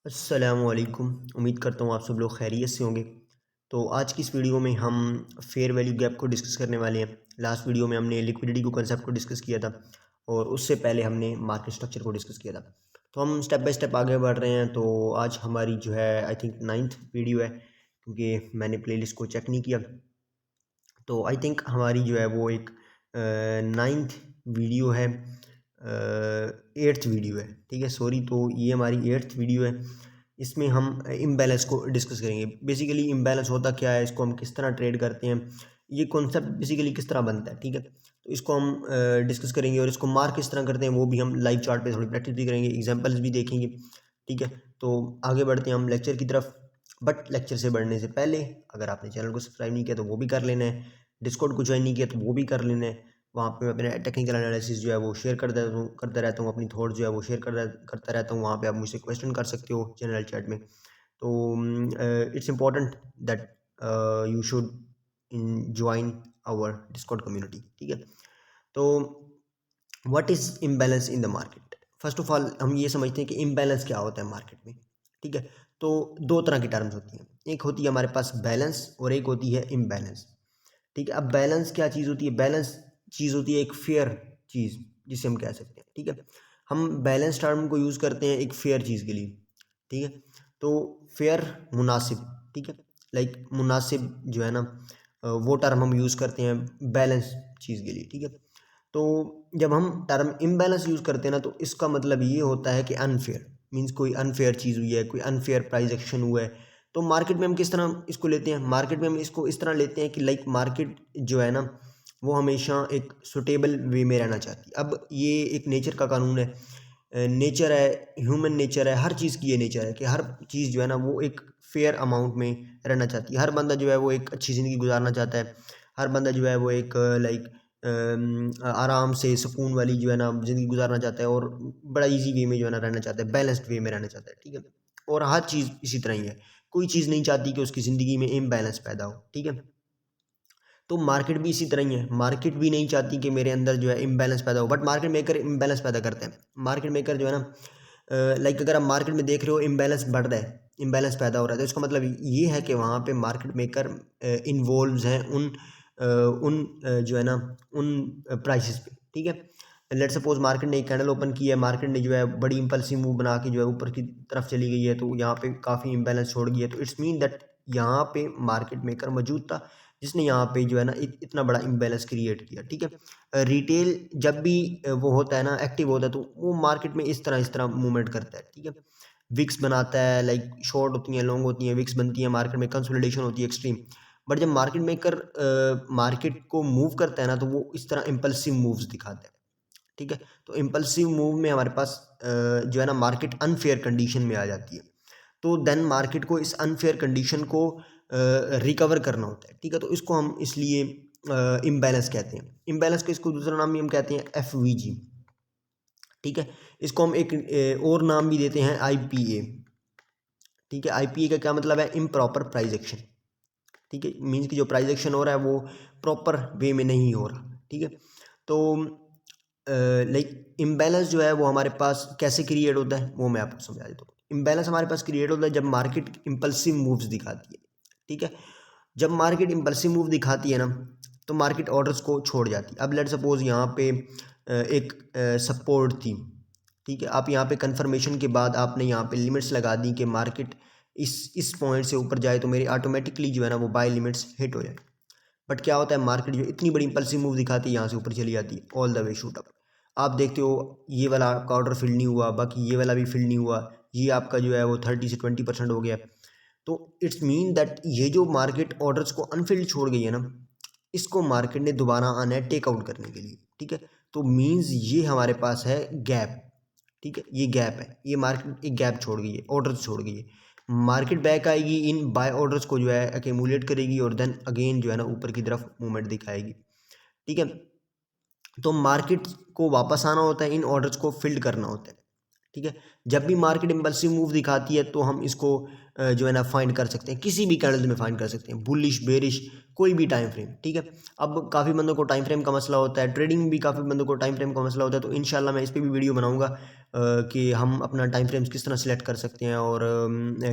अस्सलामुअलैकुम। उम्मीद करता हूँ आप सब लोग खैरियत से होंगे। तो आज की इस वीडियो में हम फेयर वैल्यू गैप को डिस्कस करने वाले हैं। लास्ट वीडियो में हमने लिक्विडिटी को कंसेप्ट को डिस्कस किया था और उससे पहले हमने मार्केट स्ट्रक्चर को डिस्कस किया था। तो हम स्टेप बाय स्टेप आगे बढ़ रहे हैं। तो आज हमारी जो है आई थिंक 9th वीडियो है, क्योंकि मैंने प्लेलिस्ट को चेक नहीं किया। तो आई थिंक हमारी जो है वो एक 9th वीडियो है, 8th वीडियो है, ठीक है, सॉरी। तो ये हमारी 8th वीडियो है। इसमें हम इम्बैलेंस को डिस्कस करेंगे। बेसिकली इम्बैलेंस होता क्या है, इसको हम किस तरह ट्रेड करते हैं, ये कॉन्सेप्ट बेसिकली किस तरह बनता है, ठीक है। तो इसको हम डिस्कस करेंगे और इसको मार्क किस तरह करते हैं वो भी हम लाइव चार्ट पे थोड़ी प्रैक्टिस भी करेंगे, एग्जांपल्स भी देखेंगे, ठीक है। तो आगे बढ़ते हैं हम लेक्चर की तरफ। बट लेक्चर से बढ़ने से पहले अगर आपने चैनल को सब्सक्राइब नहीं किया तो वो भी कर लेना है, डिस्कॉर्ड को ज्वाइन नहीं किया तो वो भी कर लेना है। वहाँ पे मैं अपने टेक्निकल एनालिसिस जो है वो शेयर करता रहता हूँ, अपनी थॉट जो है वो शेयर करता रहता हूँ। वहाँ पे आप मुझसे क्वेश्चन कर सकते हो जनरल चैट में। तो it's important that you should join our Discord community, ठीक है। तो what is imbalance in the market. First of all हम ये समझते हैं कि इम्बैलेंस क्या होता है मार्केट में, ठीक है। तो दो तरह की टर्म्स होती हैं, एक होती है हमारे पास बैलेंस और एक होती है इम्बैलेंस, ठीक है। अब बैलेंस क्या चीज़ होती है? बैलेंस चीज़ होती है एक फेयर चीज़, जिसे हम कह सकते हैं, ठीक है। हम बैलेंस टर्म को यूज़ करते हैं एक फेयर चीज़ के लिए, ठीक है। तो फेयर मुनासिब, ठीक है, लाइक मुनासिब जो है ना, वो टर्म हम यूज़ करते हैं बैलेंस चीज़ के लिए, ठीक है। तो जब हम टर्म इम्बैलेंस यूज़ करते हैं ना, तो इसका मतलब ये होता है कि अनफेयर, मीन्स कोई अनफेयर चीज़ हुई है, कोई अनफेयर प्राइस एक्शन हुआ है। तो मार्केट में हम किस तरह इसको लेते हैं? मार्केट में हम इसको इस तरह लेते हैं कि लाइक मार्केट जो है ना, वो हमेशा एक सुटेबल वे में रहना चाहती है। अब ये एक नेचर का कानून है, नेचर है, ह्यूमन नेचर है, हर चीज़ की ये नेचर है कि हर चीज़ जो है ना वो एक फेयर अमाउंट में रहना चाहती है। हर बंदा जो है वो एक अच्छी ज़िंदगी गुजारना चाहता है। हर बंदा जो है वो एक लाइक आराम से सुकून वाली जो है ना ज़िंदगी गुजारना चाहता है और बड़ा इजी वे में जो है ना रहना चाहता है, बैलेंस्ड वे में रहना चाहता है, ठीक है। और हर चीज़ इसी तरह ही है, कोई चीज़ नहीं चाहती कि उसकी ज़िंदगी में इम्बैलेंस पैदा हो, ठीक है। तो मार्केट भी इसी तरह ही है, मार्केट भी नहीं चाहती कि मेरे अंदर जो है इम्बैलेंस पैदा हो, बट मार्केट मेकर इम्बैलेंस पैदा करते हैं। मार्केट मेकर जो है ना, लाइक अगर आप मार्केट में देख रहे हो इम्बैलेंस बढ़ रहा है, इम्बैलेंस पैदा हो रहा है, तो इसका मतलब ये है कि वहाँ पे मार्केट मेकर इन्वॉल्व हैं जो है ना उन प्राइसेस पे, ठीक है। लेट सपोज मार्केट ने एक कैंडल ओपन की है, मार्केट ने जो है बड़ी इंपल्सिव मूव बना के जो है ऊपर की तरफ चली गई है, तो यहाँ पे काफ़ी इम्बैलेंस छोड़ गई है। तो इट्स मीन दैट यहाँ पे मार्केट मेकर मौजूद था जिसने यहाँ पे जो है ना इतना बड़ा इम्बैलेंस क्रिएट किया, ठीक है। रिटेल जब भी वो होता है ना, एक्टिव होता है, तो वो मार्केट में इस तरह मूवमेंट करता है, ठीक है। विक्स बनाता है, लाइक शॉर्ट होती हैं, लॉन्ग होती हैं, विक्स बनती है, मार्केट में कंसोलिडेशन होती है एक्सट्रीम। बट जब मार्केट मेकर मार्केट को मूव करता है ना, तो वो इस तरह इम्पल्सिव मूव्स दिखाता है, ठीक है। तो इम्पल्सिव मूव में हमारे पास जो है ना मार्केट अनफेयर कंडीशन में आ जाती है। तो देन मार्केट को इस अनफेयर कंडीशन को रिकवर करना होता है, ठीक है। तो इसको हम इसलिए इम्बैलेंस कहते हैं। इम्बैलेंस को इसको दूसरा नाम भी हम कहते हैं एफवीजी, ठीक है। इसको हम एक और नाम भी देते हैं आईपीए, ठीक है। आईपीए का क्या मतलब है? इम्प्रॉपर प्राइस एक्शन, ठीक है। मीन्स की जो प्राइस एक्शन हो रहा है वो प्रॉपर वे में नहीं हो रहा, ठीक है। तो लाइक इम्बैलेंस जो है वो हमारे पास कैसे क्रिएट होता है वो मैं आपको समझा देता हूँ। इम्बैलेंस हमारे पास क्रिएट होता है जब मार्केट इम्पल्सिव मूव्स दिखाती है, ठीक है। जब मार्केट इम्पल्सिव मूव दिखाती है ना, तो मार्केट ऑर्डर्स को छोड़ जाती है। अब लेट सपोज यहाँ पे एक सपोर्ट थी, ठीक है। आप यहाँ पे कंफर्मेशन के बाद आपने यहाँ पे लिमिट्स लगा दी कि मार्केट इस पॉइंट से ऊपर जाए तो मेरी ऑटोमेटिकली जो है ना वो बाय लिमिट्स हिट हो जाए। बट क्या होता है, मार्केट जो इतनी बड़ी इम्पल्सिव मूव दिखाती है यहाँ से ऊपर चली जाती है, all the way shoot up. आप देखते हो ये वाला आपका ऑर्डर फिल नहीं हुआ, बाकी ये वाला भी फिल नहीं हुआ, ये आपका जो है वो 30 से 20% हो गया। तो इट्स मीन दैट ये जो मार्केट ऑर्डर्स को अनफिल्ड छोड़ गई है ना, इसको मार्केट ने दोबारा आना है टेक आउट करने के लिए, ठीक है। तो मीन्स ये हमारे पास है गैप, ठीक है। ये गैप है, ये मार्केट एक गैप छोड़ गई है, ऑर्डर्स छोड़ गई है। मार्केट बैक आएगी, इन बाय ऑर्डर्स को जो है अकेमुलेट करेगी और देन अगेन जो है ना ऊपर की तरफ मूवमेंट दिखाएगी, ठीक है। तो मार्केट को वापस आना होता है, इन ऑर्डर्स को फिल्ड करना होता है, ठीक है। जब भी मार्केट इम्पल्सिव मूव दिखाती है तो हम इसको जो है ना फाइंड कर सकते हैं, किसी भी कैंडल में फाइंड कर सकते हैं, बुलिश बेरिश कोई भी टाइम फ्रेम, ठीक है। अब काफ़ी बंदों को टाइम फ्रेम का मसला होता है, ट्रेडिंग में भी काफ़ी बंदों को टाइम फ्रेम का मसला होता है, तो इंशाल्लाह मैं इस पर भी वीडियो बनाऊंगा कि हम अपना टाइम फ्रेम्स किस तरह सेलेक्ट कर सकते हैं और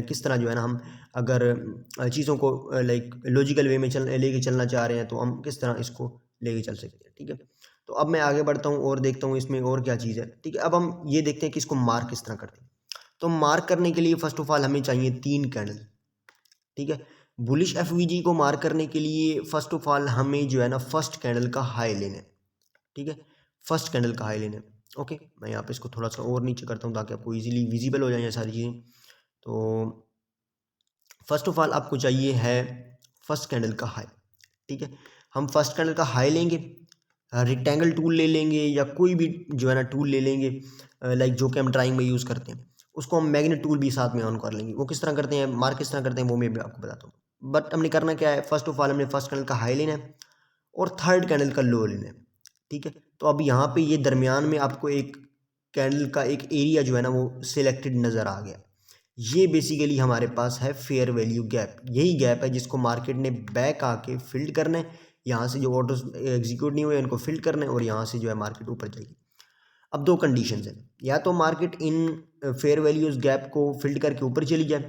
किस तरह जो है ना हम अगर चीज़ों को लाइक लॉजिकल वे में लेके चलना चाह रहे हैं तो हम किस तरह इसको लेके चल सकते हैं, ठीक है। तो अब मैं आगे बढ़ता हूँ और देखता हूँ इसमें और क्या चीज़ है, ठीक है। अब हम ये देखते हैं कि इसको मार्क किस तरह करते हैं। तो मार्क करने के लिए फर्स्ट ऑफ ऑल हमें चाहिए 3 कैंडल, ठीक है। बुलिश एफवीजी को मार्क करने के लिए फर्स्ट ऑफ ऑल हमें जो है ना फर्स्ट कैंडल का हाई लेना है, ठीक है। फर्स्ट कैंडल का हाई लेना है, ओके। मैं यहाँ पे इसको थोड़ा सा और नीचे करता हूँ ताकि आपको इजीली विजिबल हो जाए ये सारी चीज़ें। तो फर्स्ट ऑफ ऑल आपको चाहिए है फर्स्ट कैंडल का हाई, ठीक है। हम फर्स्ट कैंडल का हाई लेंगे, रेक्टेंगल टूल ले लेंगे या कोई भी जो है ना टूल ले लेंगे लाइक जो कि हम ड्राइंग में यूज़ करते हैं, उसको हम मैग्नेट टूल भी साथ में ऑन कर लेंगे। वो किस तरह करते हैं, मार्क किस तरह करते हैं वो मैं भी आपको बताता हूँ। बट हमने करना क्या है, फर्स्ट ऑफ ऑल हमने फर्स्ट कैंडल का हाई लेना है और थर्ड कैंडल का लो लेना है, ठीक है। तो अब यहाँ पे ये दरमियान में आपको एक कैंडल का एक एरिया जो है ना वो सिलेक्टेड नज़र आ गया। ये बेसिकली हमारे पास है फेयर वैल्यू गैप, यही गैप है जिसको मार्केट ने बैक आके फिल्ड करना है। यहाँ से जो ऑर्डर्स एग्जीक्यूट नहीं हुए उनको फिल्ड करना है और यहाँ से जो है मार्केट ऊपर जाएगी। अब दो कंडीशंस हैं, या तो market in fair values gap को फिल्ड करके ऊपर चली जाए,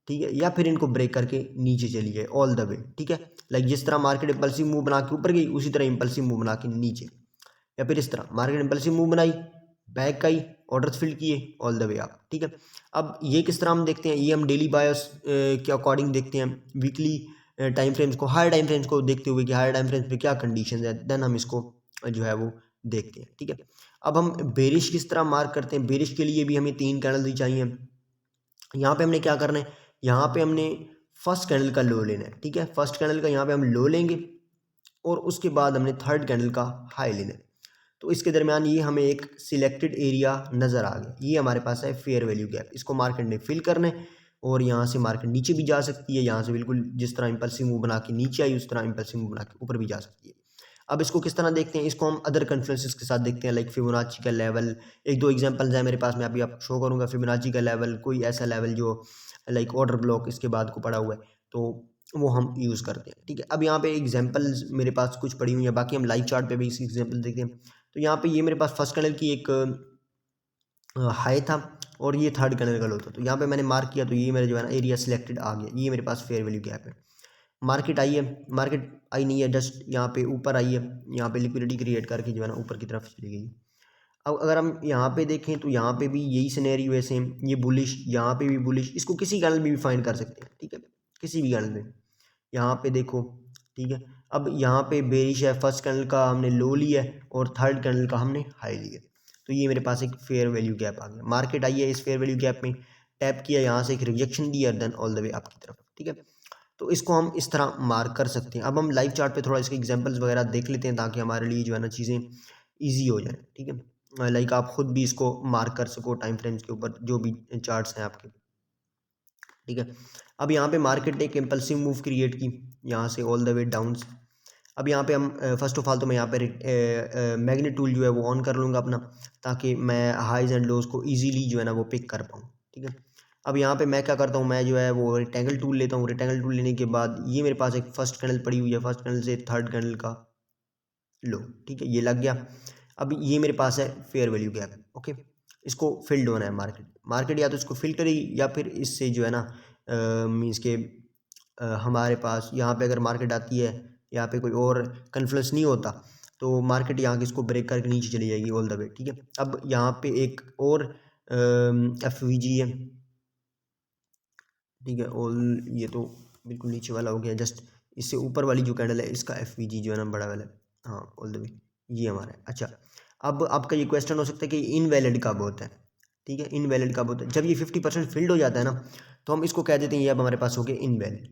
ठीक है, या फिर इनको ब्रेक करके नीचे चली जाए ऑल द वे, ठीक है। लाइक जिस तरह मार्केट इंपल्सिव मूव बना के ऊपर गई उसी तरह इंपल्सिव मूव बना के नीचे, या फिर इस तरह मार्केट इंपल्सिव मूव बनाई, बैक आई, ऑर्डर्स फिल किए, ऑल द वे आप, ठीक है। अब ये किस तरह हम देखते हैं, ये हम डेली बायस के अकॉर्डिंग देखते हैं, वीकली टाइम फ्रेम्स को, हायर टाइम फ्रेम्स को देखते हुए कि हायर टाइम फ्रेम्स पे क्या कंडीशन है, देन हम इसको जो है वो देखते हैं, ठीक है। अब हम बेरिश किस तरह मार्क करते हैं, बेरिश के लिए भी हमें 3 कैंडल ही चाहिए। यहाँ पे हमने क्या करना है, यहाँ पे हमने फर्स्ट कैंडल का लो लेना है, ठीक है। फर्स्ट कैंडल का यहाँ पे हम लो लेंगे और उसके बाद हमने थर्ड कैंडल का हाई लेना है। तो इसके दरमियान ये हमें एक सिलेक्टेड एरिया नज़र आ गया, ये हमारे पास है फेयर वैल्यू गैप। इसको मार्केट ने फिल करना है और यहाँ से मार्केट नीचे भी जा सकती है, यहाँ से बिल्कुल जिस तरह इंपल्सिव मूव बना के नीचे आई उस तरह इंपल्सिव मूव बना के ऊपर भी जा सकती है। अब इसको किस तरह देखते हैं, इसको हम अदर कन्फ्लुएंसेस के साथ देखते हैं, लाइक फिबोनाची का लेवल। एक दो एग्जांपल्स हैं मेरे पास, मैं अभी आपको शो करूंगा। फिबोनाची का लेवल, कोई ऐसा लेवल जो लाइक ऑर्डर ब्लॉक इसके बाद को पड़ा हुआ है, तो वो हम यूज़ करते हैं, ठीक है। अब यहाँ पे एग्जांपल्स मेरे पास कुछ पड़ी हुई है, बाकी हम लाइव चार्ट पे भी इसकी एग्जांपल देखते हैं। तो यहाँ पे ये मेरे पास फर्स्ट कैंडल की एक हाई था और ये थर्ड कैंडल का लो था, तो यहाँ पे मैंने मार्क किया, तो ये मेरा जो है ना एरिया सिलेक्टेड आ गया, ये मेरे पास फेयर वैल्यू गैप है। मार्केट आई है, मार्केट आई नहीं है, जस्ट यहाँ पे ऊपर आई है, यहाँ पे लिक्विडिटी क्रिएट करके जो है ना ऊपर की तरफ चली गई। अब अगर हम यहाँ पे देखें तो यहाँ पे भी यही सिनेरियो है सेम, ये बुलिश, यहाँ पे भी बुलिश, इसको किसी कैंडल में भी फाइंड कर सकते हैं, ठीक है, किसी भी कैंडल में। यहाँ पे देखो, ठीक है। अब यहाँ पे बेरिश है, फर्स्ट कैंडल का हमने लो लिया है और थर्ड कैंडल का हमने हाई लिया, तो ये मेरे पास एक फेयर वैल्यू गैप आ गया। मार्केट आई है, इस फेयर वैल्यू गैप में टैप किया, यहाँ से एक रिजेक्शन दिया, देन ऑल द वे आपकी तरफ, ठीक है। तो इसको हम इस तरह मार्क कर सकते हैं। अब हम लाइव चार्ट पे थोड़ा इसके एग्जांपल्स वगैरह देख लेते हैं ताकि हमारे लिए जो है ना चीज़ें ईजी हो जाए, ठीक है। लाइक आप खुद भी इसको मार्क कर सको टाइम फ्रेम्स के ऊपर जो भी चार्ट्स हैं आपके, ठीक है। अब यहाँ पे मार्केट ने एक इम्पल्सिव मूव क्रिएट की, यहाँ से ऑल द वे डाउन्स। अब यहाँ पे हम फर्स्ट ऑफ ऑल तो मैं यहाँ पे मैग्नेट टूल जो है वो ऑन कर लूँगा अपना, ताकि मैं हाइज एंड लोज को इजीली जो है ना वो पिक कर पाऊँ, ठीक है। अब यहाँ पे मैं क्या करता हूँ, मैं जो है वो रेक्टेंगल टूल लेता हूँ। रेक्टेंगल टूल लेने के बाद ये मेरे पास एक फर्स्ट कैंडल पड़ी हुई है, फर्स्ट कैंडल से थर्ड कैंडल का लो, ठीक है, ये लग गया। अब ये मेरे पास है फेयर वैल्यू गैप, ओके। इसको फिल्ड होना है मार्केट या तो इसको फिल करेगी या फिर इससे जो है ना मीन्स के हमारे पास यहाँ पे अगर मार्केट आती है, यहाँ पे कोई और कन्फ्लुएंस नहीं होता, तो मार्केट यहाँ के इसको ब्रेक करके नीचे चली जाएगी ऑल द वे, ठीक है। अब यहाँ पे एक और FVG है, ठीक है, ऑल ये तो बिल्कुल नीचे वाला हो गया, जस्ट इससे ऊपर वाली जो कैंडल है इसका FVG जो है ना बड़ा वाला है, हाँ ऑल द वे ये हमारा है। अच्छा, अब आपका ये क्वेश्चन हो सकता है कि इनवैलिड कब होता है, ठीक है। इनवैलिड कब होता है, जब ये 50% फिल्ड हो जाता है ना, तो हम इसको कह देते हैं ये अब हमारे पास हो गया इनवैलिड,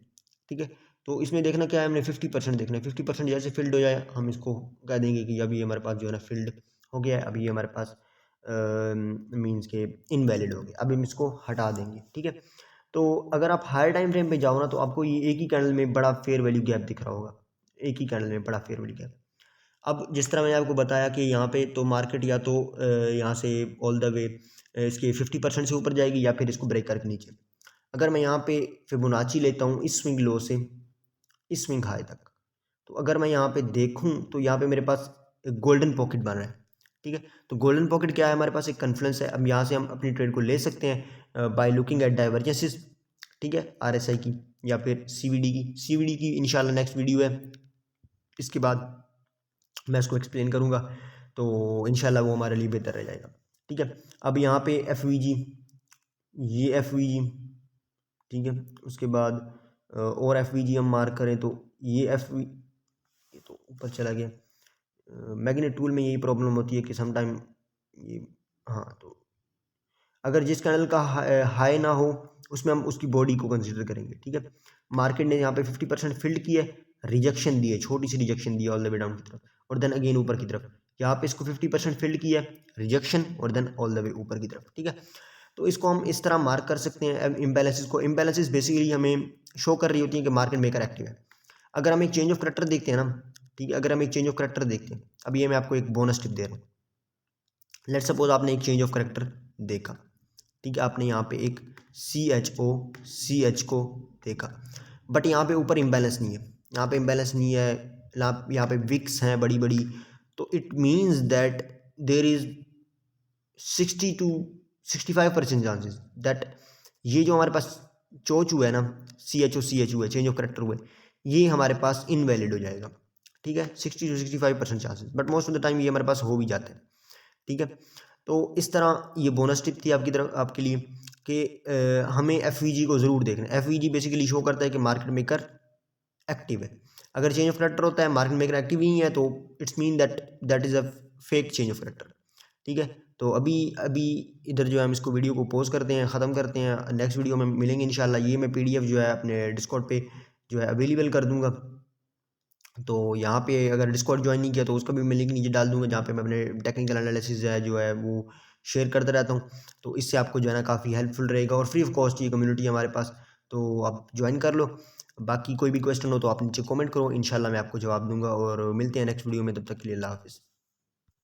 ठीक है। तो इसमें देखना क्या है, हमने 50% देखना है, 50% जैसे फिल्ड हो जाए हम इसको कह देंगे कि अभी हमारे पास जो है ना फिल्ड हो गया है, अभी हमारे पास मीन्स के इनवैलिड हो गया, अब हम इसको हटा देंगे, ठीक है। तो अगर आप हायर टाइम फ्रेम पे जाओ ना, तो आपको ये एक ही कैंडल में बड़ा फेयर वैल्यू गैप दिख रहा होगा, एक ही कैंडल में बड़ा फेयर वैल्यू गैप। अब जिस तरह मैंने आपको बताया कि यहाँ पे तो मार्केट या तो यहाँ से ऑल द वे इसके 50% से ऊपर जाएगी या फिर इसको ब्रेक करके नीचे। अगर मैं यहाँ पे फिबोनाची लेता हूँ इस स्विंग लो से इस स्विंग हाई तक, तो अगर मैं यहाँ पे देखूँ तो यहाँ पे मेरे पास एक गोल्डन पॉकेट बन रहा है, ठीक है। तो गोल्डन पॉकेट क्या है, हमारे पास एक कन्फ्लुएंस है। अब यहाँ से हम अपनी ट्रेड को ले सकते हैं बाय लुकिंग एट डाइवर्जेंसेस, ठीक है, आरएसआई की या फिर सीवीडी की इंशाल्लाह नेक्स्ट वीडियो है, इसके बाद मैं उसको एक्सप्लेन करूँगा, तो इंशाल्लाह वो हमारे लिए बेहतर रह जाएगा, ठीक है। अब यहाँ पे एफवीजी, ये एफवीजी, ठीक है। उसके बाद और एफवीजी हम मार्क करें तो ये ये तो ऊपर चला गया। मैग्नेट टूल में यही प्रॉब्लम होती है कि समटाइम ये, हाँ, तो अगर जिस कैंडल का हाई ना हो उसमें हम उसकी बॉडी को कंसीडर करेंगे, ठीक है। मार्केट ने यहाँ पे 50% फिल्ड की है, रिजेक्शन दी है, छोटी सी रिजेक्शन दी है ऑल द वे डाउन की तरफ, और देन अगेन ऊपर की तरफ। यहाँ पे इसको 50% फिल्ड किया है, रिजेक्शन, और देन ऑल द वे ऊपर की तरफ, ठीक है। तो इसको हम इस तरह मार्क कर सकते हैं इम्बैलेंसेस को। इम्बैलेंसेस बेसिकली हमें शो कर रही होती है कि मार्केट मेकर एक्टिव है। अगर हम एक चेंज ऑफ करेक्टर देखते हैं ना, ठीक है, अगर हम एक चेंज ऑफ करेक्टर देखते हैं, अब ये मैं आपको एक बोनस टिप दे रहा हूँ। लेट सपोज आपने एक चेंज ऑफ करेक्टर देखा, ठीक है, आपने यहाँ पे एक CH को देखा, बट यहाँ पे ऊपर इम्बैलेंस नहीं है, यहाँ पे इम्बैलेंस नहीं है, यहाँ पे विक्स हैं बड़ी बड़ी, तो it means that there is 60 to 65% chances that ये जो हमारे पास चोच हुआ है ना, CH हुआ है, चेंज ऑफ करेक्टर हुआ है, ये हमारे पास इनवैलिड हो जाएगा, ठीक है। 60 to 65% chances, but most of the time ये हमारे पास हो भी जाते हैं, ठीक है। तो इस तरह ये बोनस टिप थी आपकी तरफ, आपके लिए, कि हमें एफवीजी को ज़रूर देखना है। एफवीजी बेसिकली शो करता है कि मार्केट मेकर एक्टिव है। अगर चेंज ऑफ करेक्टर होता है, मार्केट मेकर एक्टिव नहीं है, तो it's mean that is a fake change of character, ठीक है। तो अभी अभी इधर जो है हम इसको वीडियो को पॉज करते हैं, ख़त्म करते हैं, नेक्स्ट वीडियो में मिलेंगे इंशाल्लाह। ये मैं PDF जो है अपने डिस्कॉर्ड पे जो है अवेलेबल कर दूंगा, तो यहाँ पे अगर डिस्कॉर्ड ज्वाइन नहीं किया तो उसका भी मैं लिंक नीचे डाल दूंगा, जहाँ पे मैं अपने टेक्निकल एनालिसिस है जो है वो शेयर करता रहता हूँ। तो इससे आपको जो है ना काफ़ी हेल्पफुल रहेगा, और फ्री ऑफ कॉस्ट ये कम्युनिटी है हमारे पास, तो आप ज्वाइन कर लो। बाकी कोई भी क्वेश्चन हो तो आप नीचे कमेंट करो, इंशाल्लाह मैं आपको जवाब दूंगा, और मिलते हैं नेक्स्ट वीडियो में, तब तक के लिए अल्लाह हाफिज़।